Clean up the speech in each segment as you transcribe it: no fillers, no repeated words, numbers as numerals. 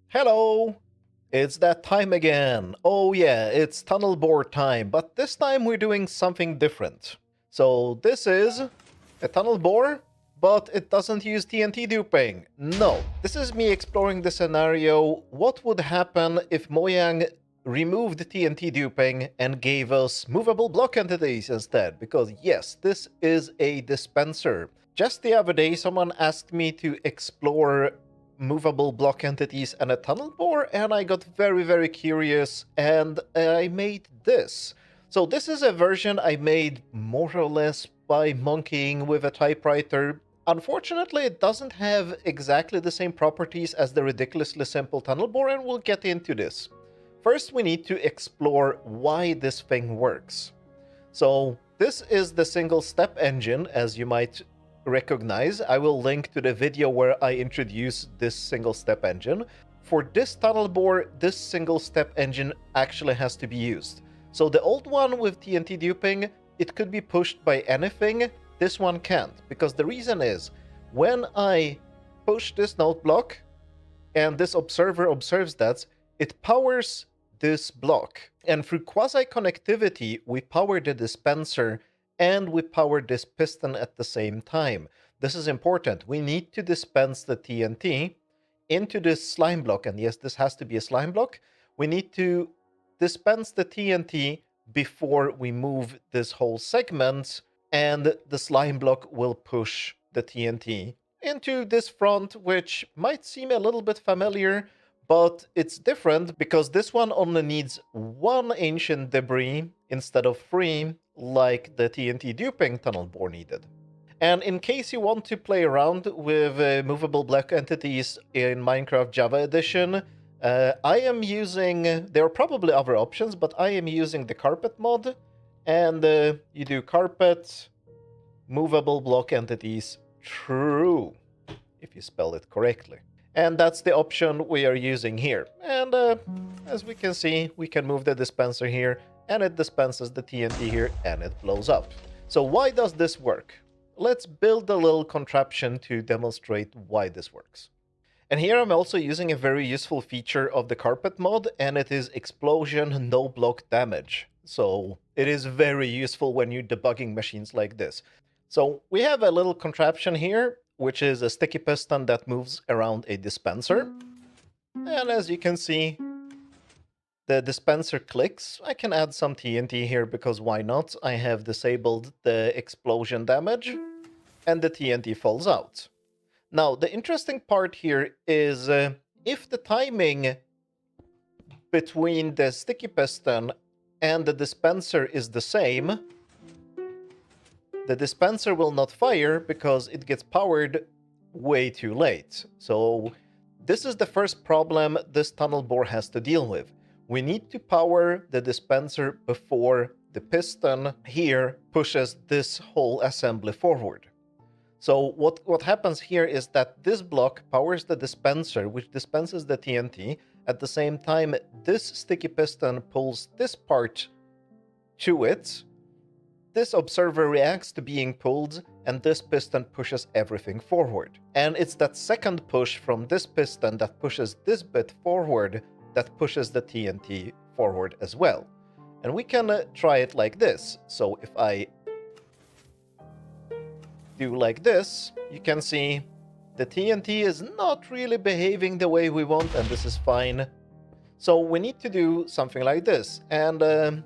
Hello! It's that time again. Oh yeah, it's tunnel bore time, but this time we're doing something different. So this is a tunnel bore, but it doesn't use TNT duping. No, this is me exploring the scenario. What would happen if Mojang removed TNT duping and gave us movable block entities instead? Because yes, this is a dispenser. Just the other day, someone asked me to explore movable block entities and a tunnel bore, and I got very curious, and I made this. So this is a version I made more or less by monkeying with a typewriter. Unfortunately, it doesn't have exactly the same properties as the ridiculously simple tunnel bore, and we'll get into this. First, we need to explore why this thing works. So this is the single step engine, as you might recognize. I will link to the video where I introduce this single step engine. For this tunnel bore, this single step engine actually has to be used. So the old one with TNT duping, it could be pushed by anything. This one can't, because the reason is when I push this node block and this observer observes that, it powers this block. And through quasi-connectivity, we power the dispenser and we power this piston at the same time. This is important. We need to dispense the TNT into this slime block. And yes, this has to be a slime block. We need to dispense the TNT before we move this whole segment, and the slime block will push the TNT into this front, which might seem a little bit familiar, but it's different because this one only needs one ancient debris instead of three, like the TNT duping tunnel bore needed. And in case you want to play around with movable block entities in Minecraft Java Edition, I am using, there are probably other options, but I am using the carpet mod, and you do carpet, movable block entities, true, if you spell it correctly. And that's the option we are using here. And as we can see, we can move the dispenser here, and it dispenses the TNT here, and it blows up. So why does this work? Let's build a little contraption to demonstrate why this works. And here I'm also using a very useful feature of the carpet mod, and it is explosion no block damage. So it is very useful when you're debugging machines like this. So we have a little contraption here, which is a sticky piston that moves around a dispenser. And as you can see, the dispenser clicks. I can add some TNT here because why not? I have disabled the explosion damage, and the TNT falls out. Now, the interesting part here is if the timing between the sticky piston and the dispenser is the same, the dispenser will not fire because it gets powered way too late. So this is the first problem this tunnel bore has to deal with. We need to power the dispenser before the piston here pushes this whole assembly forward. So what happens here is that this block powers the dispenser, which dispenses the TNT. At the same time, this sticky piston pulls this part to it. This observer reacts to being pulled, and this piston pushes everything forward. And it's that second push from this piston that pushes this bit forward that pushes the TNT forward as well. And we can try it like this. So if I do like this, you can see the TNT is not really behaving the way we want, and this is fine. So we need to do something like this, and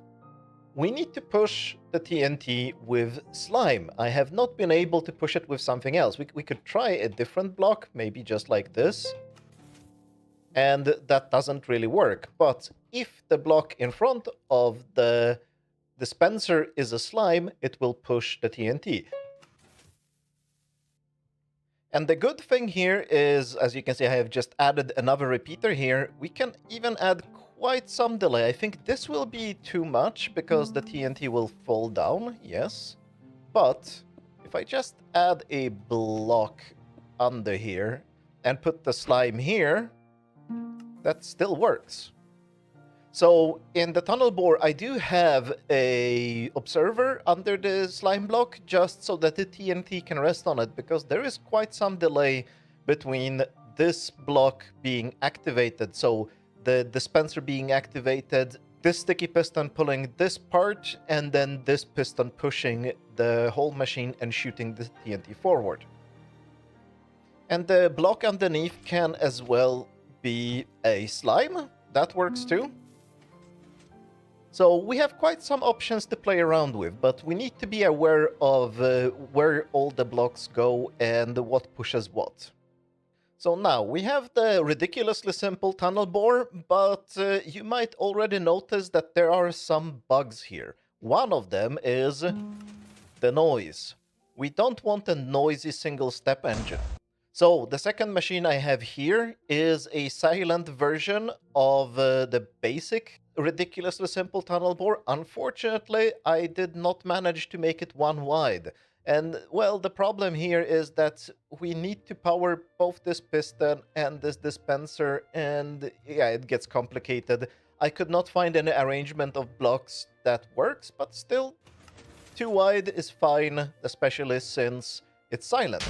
we need to push the TNT with slime. I have not been able to push it with something else. We could try a different block, maybe just like this, and that doesn't really work. But if the block in front of the dispenser is a slime, it will push the TNT. And the good thing here is, as you can see, I have just added another repeater here. We can even add quite some delay. I think this will be too much because the TNT will fall down, yes. But if I just add a block under here and put the slime here, that still works. So in the tunnel bore, I do have a observer under the slime block just so that the TNT can rest on it, because there is quite some delay between this block being activated, so the dispenser being activated, this sticky piston pulling this part, and then this piston pushing the whole machine and shooting the TNT forward. And the block underneath can as well be a slime. That works too. So we have quite some options to play around with, but we need to be aware of where all the blocks go and what pushes what. So now we have the ridiculously simple tunnel bore, but you might already notice that there are some bugs here. One of them is the noise. We don't want a noisy single-step engine. So the second machine I have here is a silent version of the basic ridiculously simple tunnel bore. Unfortunately, I did not manage to make it one wide. And, well, the problem here is that we need to power both this piston and this dispenser, and yeah, it gets complicated. I could not find any arrangement of blocks that works, but still, too wide is fine, especially since it's silent.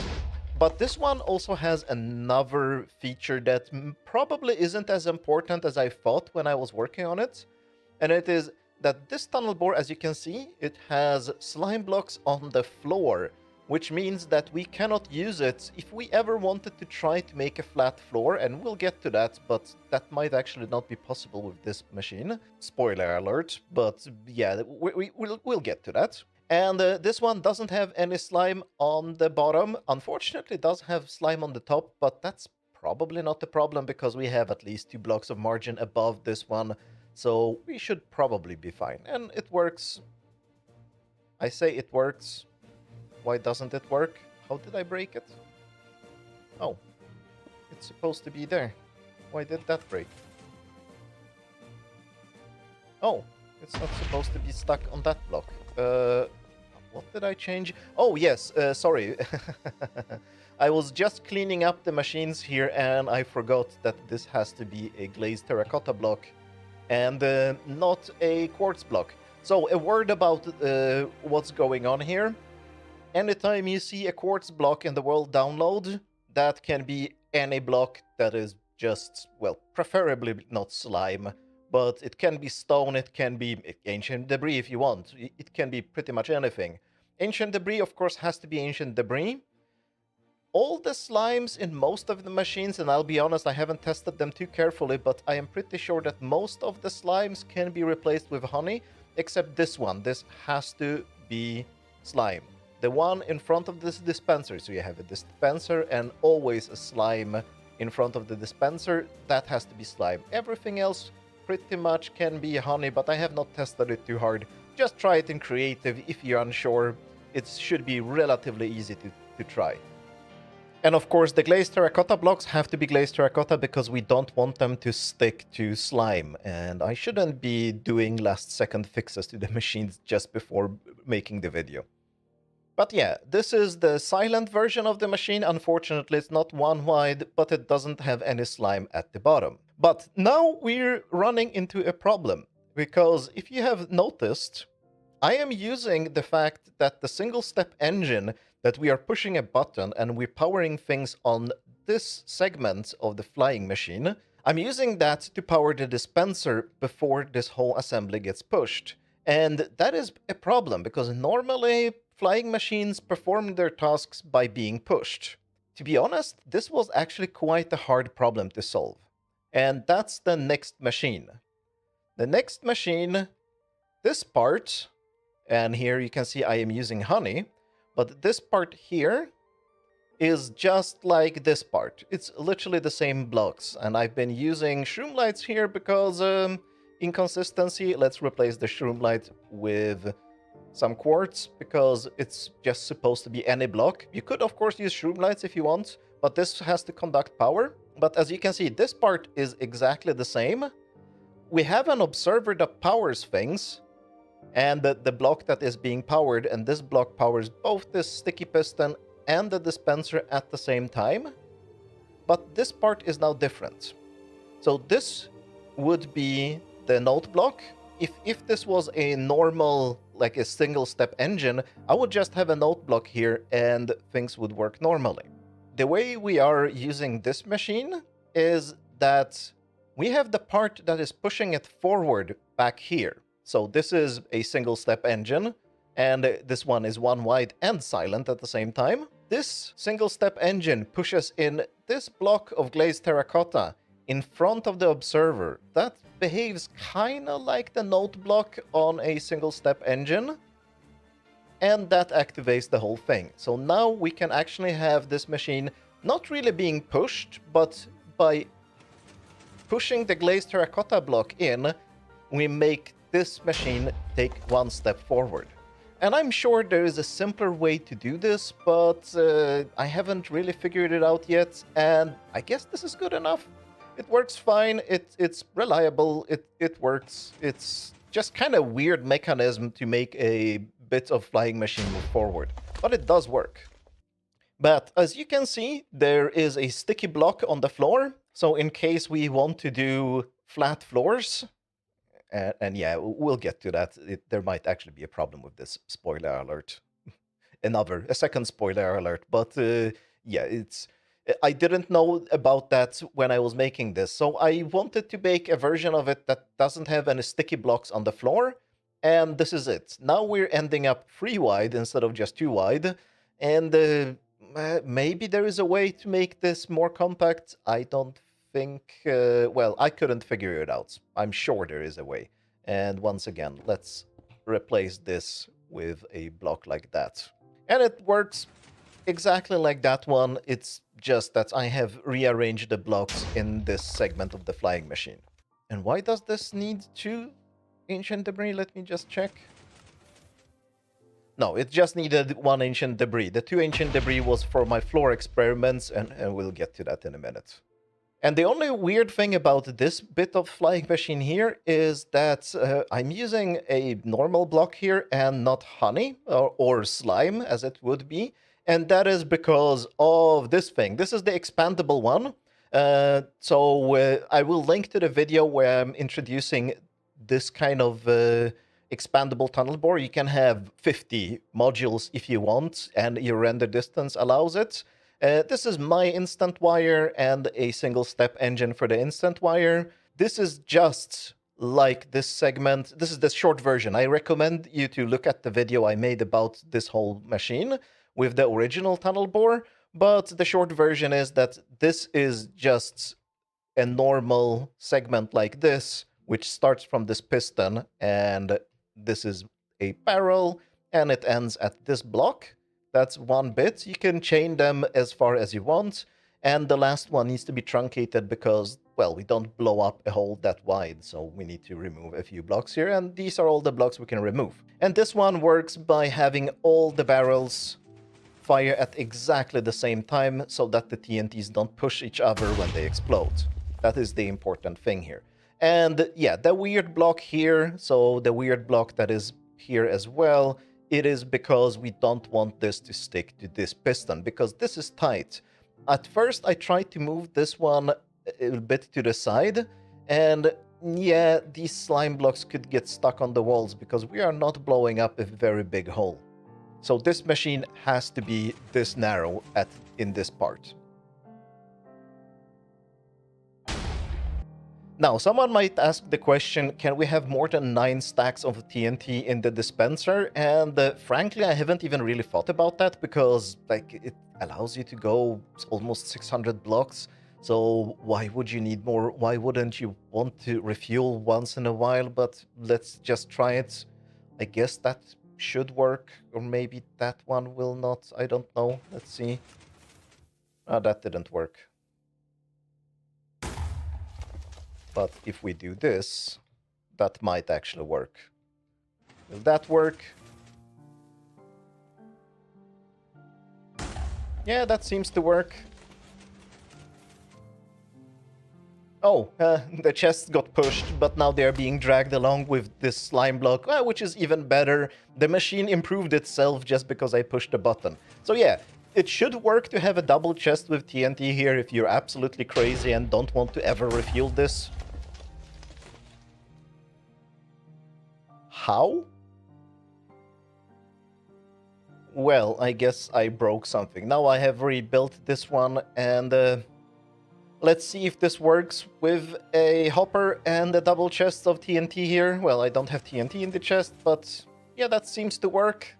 But this one also has another feature that probably isn't as important as I thought when I was working on it, and it is that this tunnel bore, as you can see, it has slime blocks on the floor, which means that we cannot use it if we ever wanted to try to make a flat floor, and we'll get to that, but that might actually not be possible with this machine. Spoiler alert, but yeah, we'll get to that. And this one doesn't have any slime on the bottom. Unfortunately, it does have slime on the top, but that's probably not the problem because we have at least 2 blocks of margin above this one. So we should probably be fine. And it works. I say it works. Why doesn't it work? How did I break it? Oh, it's supposed to be there. Why did that break? Oh, it's not supposed to be stuck on that block. What did I change? Oh, yes, sorry. I was just cleaning up the machines here and I forgot that this has to be a glazed terracotta block and not a quartz block. So a word about what's going on here. Anytime you see a quartz block in the world download, that can be any block that is just, well, preferably not slime, but it can be stone, it can be ancient debris if you want. It can be pretty much anything. Ancient debris, of course, has to be ancient debris. All the slimes in most of the machines, and I'll be honest, I haven't tested them too carefully, but I am pretty sure that most of the slimes can be replaced with honey, except this one. This has to be slime. The one in front of this dispenser, so you have a dispenser and always a slime in front of the dispenser, that has to be slime. Everything else pretty much can be honey, but I have not tested it too hard. Just try it in creative if you're unsure. It should be relatively easy to try. And of course, the glazed terracotta blocks have to be glazed terracotta because we don't want them to stick to slime. And I shouldn't be doing last-second fixes to the machines just before making the video. But yeah, this is the silent version of the machine. Unfortunately, it's not one wide, but it doesn't have any slime at the bottom. But now we're running into a problem, because if you have noticed, I am using the fact that the single-step engine that we are pushing a button and we're powering things on this segment of the flying machine, I'm using that to power the dispenser before this whole assembly gets pushed. And that is a problem, because normally flying machines perform their tasks by being pushed. To be honest, this was actually quite a hard problem to solve. And that's the next machine. The next machine, this part, and here you can see I am using honey, but this part here is just like this part. It's literally the same blocks, and I've been using shroom lights here because inconsistency. Let's replace the shroom light with some quartz because it's just supposed to be any block. You could of course use shroom lights if you want, but this has to conduct power. But as you can see, this part is exactly the same. We have an observer that powers things, and the block that is being powered, and this block powers both this sticky piston and the dispenser at the same time. But this part is now different. So this would be the note block. If this was a normal, like a single step engine, I would just have a note block here and things would work normally. the way we are using this machine is that we have the part that is pushing it forward back here. So this is a single step engine, and this one is one wide and silent at the same time. This single step engine pushes in this block of glazed terracotta in front of the observer. That behaves kind of like the note block on a single step engine, and that activates the whole thing. So now we can actually have this machine not really being pushed, but by pushing the glazed terracotta block in, we make this machine take one step forward. And I'm sure there is a simpler way to do this, but I haven't really figured it out yet, and I guess this is good enough. It works fine, it's reliable, it works. It's just kind of weird mechanism to make a bit of flying machine move forward, but it does work. But as you can see, there is a sticky block on the floor, so in case we want to do flat floors, and yeah, we'll get to that. There might actually be a problem with this. Spoiler alert. A second spoiler alert. But yeah, I didn't know about that when I was making this. So I wanted to make a version of it that doesn't have any sticky blocks on the floor. And this is it. Now we're ending up 3 wide instead of just 2 wide. And maybe there is a way to make this more compact. I don't think, well, I couldn't figure it out. I'm sure there is a way. And once again, let's replace this with a block like that. And it works exactly like that one. It's just that I have rearranged the blocks in this segment of the flying machine. And why does this need 2 ancient debris? Let me just check. No, it just needed 1 ancient debris. The 2 ancient debris was for my floor experiments, and we'll get to that in a minute. And the only weird thing about this bit of flying machine here is that I'm using a normal block here and not honey or slime as it would be. And that is because of this thing. This is the expandable one. So I will link to the video where I'm introducing this kind of expandable tunnel bore. You can have 50 modules if you want, and your render distance allows it. This is my instant wire and a single step engine for the instant wire. This is just like this segment. This is the short version. I recommend you to look at the video I made about this whole machine with the original tunnel bore. But the short version is that this is just a normal segment like this, which starts from this piston, and this is a barrel, and it ends at this block. That's 1 bit. You can chain them as far as you want. And the last one needs to be truncated because, well, we don't blow up a hole that wide. So we need to remove a few blocks here. And these are all the blocks we can remove. And this one works by having all the barrels fire at exactly the same time so that the TNTs don't push each other when they explode. That is the important thing here. And yeah, the weird block here, so the weird block that is here as well, it is because we don't want this to stick to this piston, because this is tight. At first, I tried to move this one a bit to the side, and yeah, these slime blocks could get stuck on the walls because we are not blowing up a very big hole. So this machine has to be this narrow in this part. Now, someone might ask the question, can we have more than 9 stacks of TNT in the dispenser? And frankly, I haven't even really thought about that because like it allows you to go almost 600 blocks. So why would you need more? Why wouldn't you want to refuel once in a while? But let's just try it. I guess that should work, or maybe that one will not. I don't know. Let's see. That didn't work. But if we do this, that might actually work. Will that work? Yeah, that seems to work. Oh, the chests got pushed, but now they're being dragged along with this slime block, which is even better. The machine improved itself just because I pushed the button. So yeah, it should work to have a double chest with TNT here if you're absolutely crazy and don't want to ever refuel this. How? Well, I guess I broke something. Now I have rebuilt this one, and let's see if this works with a hopper and a double chest of TNT here. Well, I don't have TNT in the chest, but yeah, that seems to work.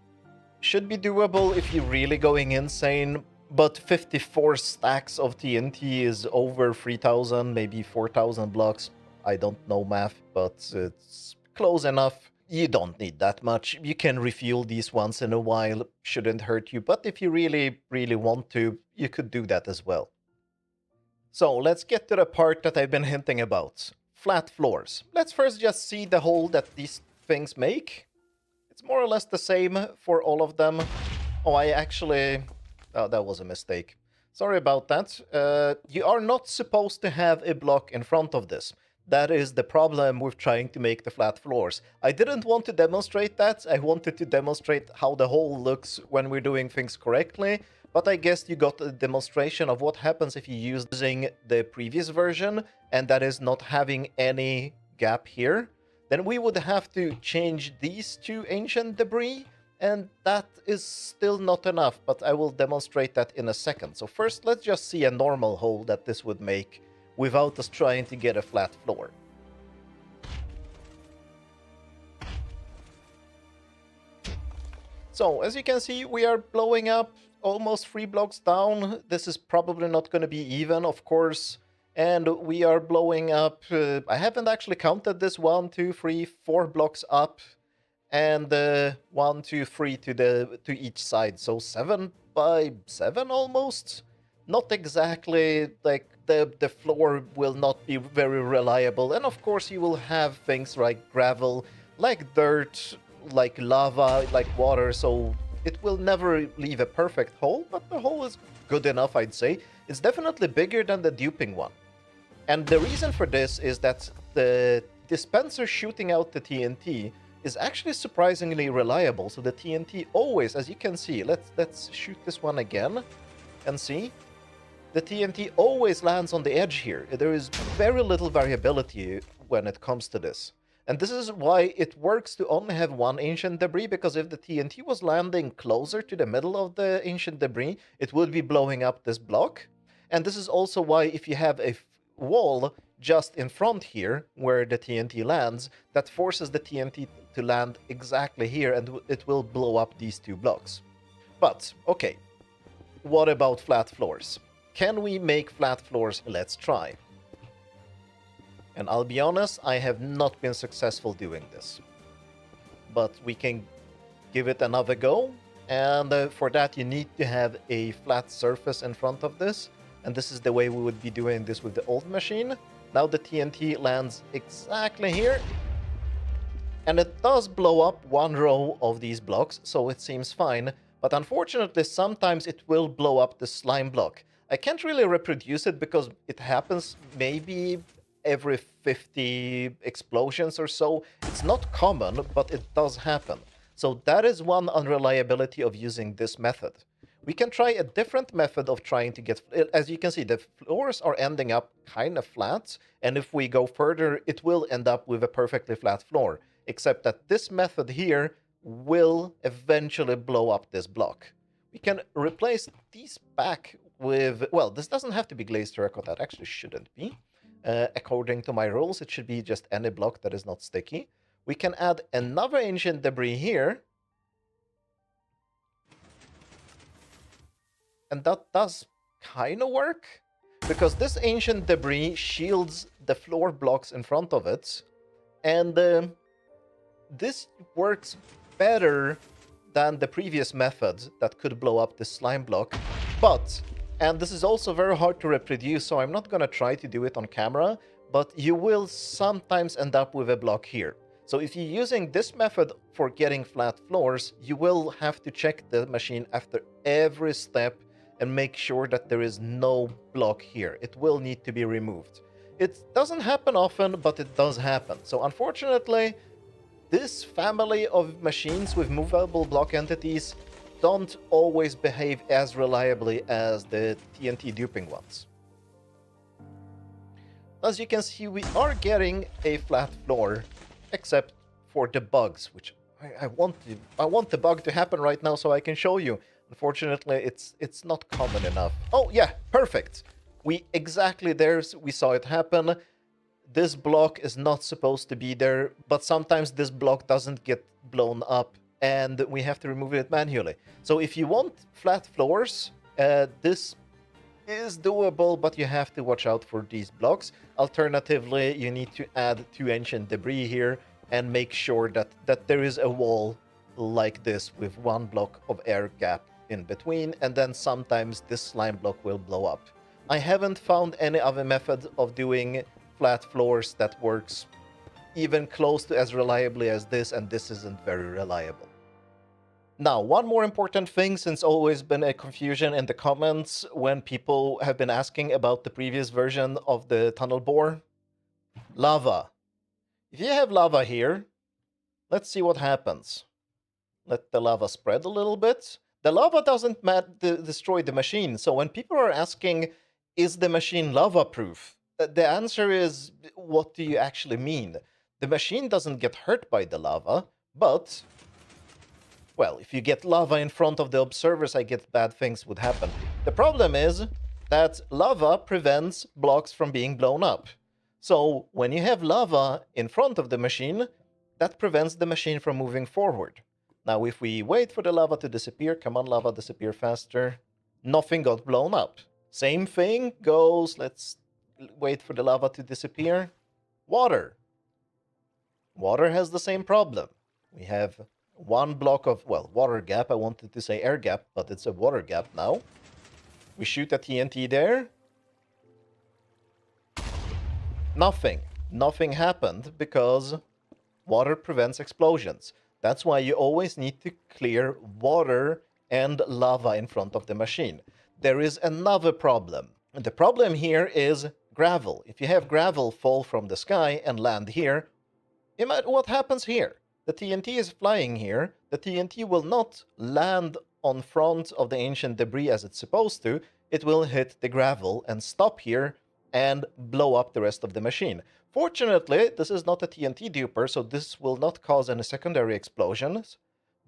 Should be doable if you're really going insane, but 54 stacks of TNT is over 3,000, maybe 4,000 blocks. I don't know math, but it's close enough. You don't need that much. You can refuel these once in a while, shouldn't hurt you, but if you really, really want to, you could do that as well. So let's get to the part that I've been hinting about. Flat floors. Let's first just see the hole that these things make. It's more or less the same for all of them. Oh, I actually... Oh, that was a mistake. Sorry about that. You are not supposed to have a block in front of this. That is the problem with trying to make the flat floors. I didn't want to demonstrate that. I wanted to demonstrate how the hole looks when we're doing things correctly. But I guess you got a demonstration of what happens if you're using the previous version, and that is not having any gap here. Then we would have to change these two ancient debris, and that is still not enough, but I will demonstrate that in a second. So first, let's just see a normal hole that this would make without us trying to get a flat floor. So, as you can see, we are blowing up almost 3 blocks down. This is probably not going to be even, of course. And we are blowing up, I haven't actually counted this, 1, 2, 3, 4 blocks up. And 1, 2, 3 to each side. So 7 by 7 almost. Not exactly, like the floor will not be very reliable. And of course you will have things like gravel, like dirt, like lava, like water. So it will never leave a perfect hole, but the hole is good enough, I'd say. It's definitely bigger than the duping one. And the reason for this is that the dispenser shooting out the TNT is actually surprisingly reliable. So the TNT always, as you can see, let's shoot this one again and see. The TNT always lands on the edge here. There is very little variability when it comes to this. And this is why it works to only have one ancient debris, because if the TNT was landing closer to the middle of the ancient debris, it would be blowing up this block. And this is also why if you have a wall just in front here, where the TNT lands, that forces the TNT to land exactly here, and it will blow up these 2 blocks. But, okay, what about flat floors? Can we make flat floors? Let's try. And I'll be honest, I have not been successful doing this. But we can give it another go, and for that you need to have a flat surface in front of this, and this is the way we would be doing this with the old machine. Now the TNT lands exactly here, and it does blow up 1 row of these blocks, so it seems fine, but unfortunately sometimes it will blow up the slime block. I can't really reproduce it because it happens maybe every 50 explosions or so. It's not common, but it does happen. So that is one unreliability of using this method. We can try a different method of trying to get... As you can see, the floors are ending up kind of flat, and if we go further, it will end up with a perfectly flat floor. Except that this method here will eventually blow up this block. We can replace these back with... Well, this doesn't have to be glazed terracotta. That actually shouldn't be. According to my rules, it should be just any block that is not sticky. We can add another ancient debris here. And that does kind of work, because this ancient debris shields the floor blocks in front of it. And this works better than the previous method that could blow up the slime block. But, and this is also very hard to reproduce, so I'm not going to try to do it on camera, but you will sometimes end up with a block here. So if you're using this method for getting flat floors, you will have to check the machine after every step and make sure that there is no block here. It will need to be removed. It doesn't happen often, but it does happen. So unfortunately, this family of machines with movable block entities don't always behave as reliably as the TNT duping ones. As you can see, we are getting a flat floor, except for the bugs, which I want the bug to happen right now so I can show you. Unfortunately, it's not common enough. Oh yeah, perfect. We saw it happen. This block is not supposed to be there, but sometimes this block doesn't get blown up and we have to remove it manually. So if you want flat floors, this is doable, but you have to watch out for these blocks. Alternatively, you need to add 2 ancient debris here and make sure that there is a wall like this with 1 block of air gap in between, and then sometimes this slime block will blow up. I haven't found any other method of doing flat floors that works even close to as reliably as this, and this isn't very reliable. Now, one more important thing, since always been a confusion in the comments when people have been asking about the previous version of the tunnel bore. Lava. If you have lava here, let's see what happens. Let the lava spread a little bit. The lava doesn't destroy the machine, so when people are asking, is the machine lava-proof? The answer is, what do you actually mean? The machine doesn't get hurt by the lava, but well, if you get lava in front of the observers, I guess bad things would happen. The problem is that lava prevents blocks from being blown up. So when you have lava in front of the machine, that prevents the machine from moving forward. Now, if we wait for the lava to disappear, come on, lava, disappear faster. Nothing got blown up. Same thing goes, let's wait for the lava to disappear. Water. Water has the same problem. We have 1 block of, well, water gap. I wanted to say air gap, but it's a water gap now. We shoot a TNT there. Nothing happened because water prevents explosions. That's why you always need to clear water and lava in front of the machine. There is another problem. The problem here is gravel. If you have gravel fall from the sky and land here, what happens here? The TNT is flying here. The TNT will not land on front of the ancient debris as it's supposed to. It will hit the gravel and stop here and blow up the rest of the machine. Fortunately, this is not a TNT duper, so this will not cause any secondary explosions,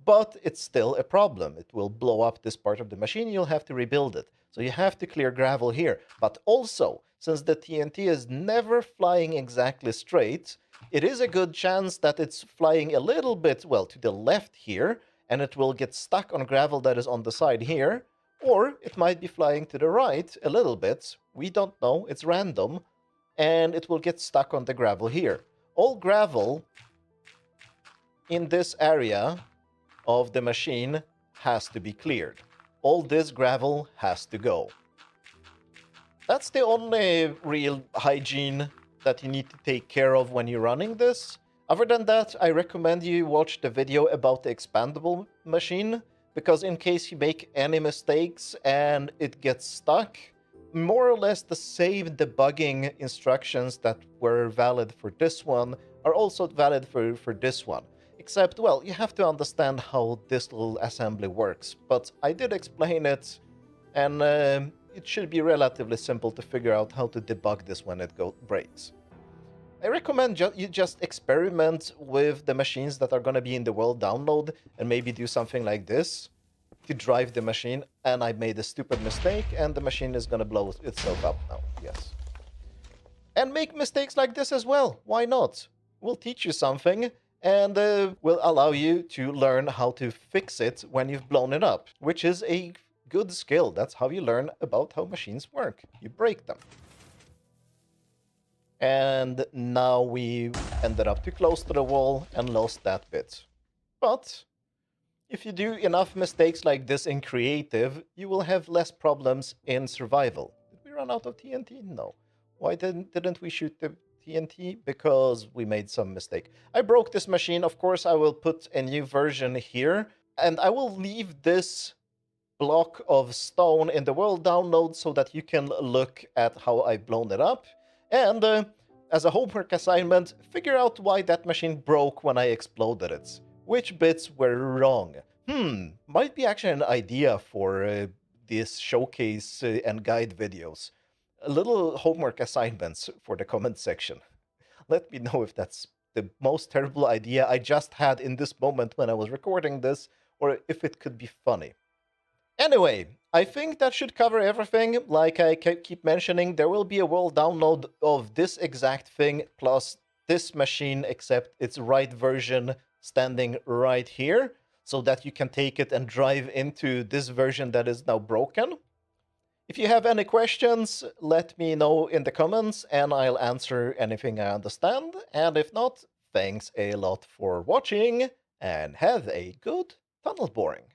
but it's still a problem. It will blow up this part of the machine. You'll have to rebuild it. So you have to clear gravel here. But also, since the TNT is never flying exactly straight, it is a good chance that it's flying a little bit, well, to the left here, and it will get stuck on gravel that is on the side here, or it might be flying to the right a little bit. We don't know. It's random, and it will get stuck on the gravel here. All gravel in this area of the machine has to be cleared. All this gravel has to go. That's the only real hygiene that you need to take care of when you're running this. Other than that, I recommend you watch the video about the expandable machine, because in case you make any mistakes and it gets stuck, more or less the same debugging instructions that were valid for this one are also valid for this one. Except, well, you have to understand how this little assembly works. But I did explain it, and it should be relatively simple to figure out how to debug this when it breaks. I recommend you just experiment with the machines that are going to be in the world download and maybe do something like this to drive the machine. And I made a stupid mistake, and the machine is going to blow itself up now. Yes. And make mistakes like this as well. Why not? We'll teach you something, and will allow you to learn how to fix it when you've blown it up, which is a good skill. That's how you learn about how machines work. You break them. And now we ended up too close to the wall and lost that bit. But if you do enough mistakes like this in creative, you will have less problems in survival. Did we run out of TNT? No. Why didn't we shoot the TNT? Because we made some mistake. I broke this machine. Of course, I will put a new version here, and I will leave this block of stone in the world download so that you can look at how I've blown it up. And as a homework assignment, figure out why that machine broke when I exploded it. Which bits were wrong? Might be actually an idea for this showcase and guide videos. A little homework assignments for the comment section. Let me know if that's the most terrible idea I just had in this moment when I was recording this, or if it could be funny. Anyway, I think that should cover everything. Like I keep mentioning, there will be a world download of this exact thing plus this machine, except its right version standing right here, so that you can take it and drive into this version that is now broken. If you have any questions, let me know in the comments and I'll answer anything I understand. And if not, thanks a lot for watching and have a good tunnel boring.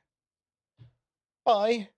Bye.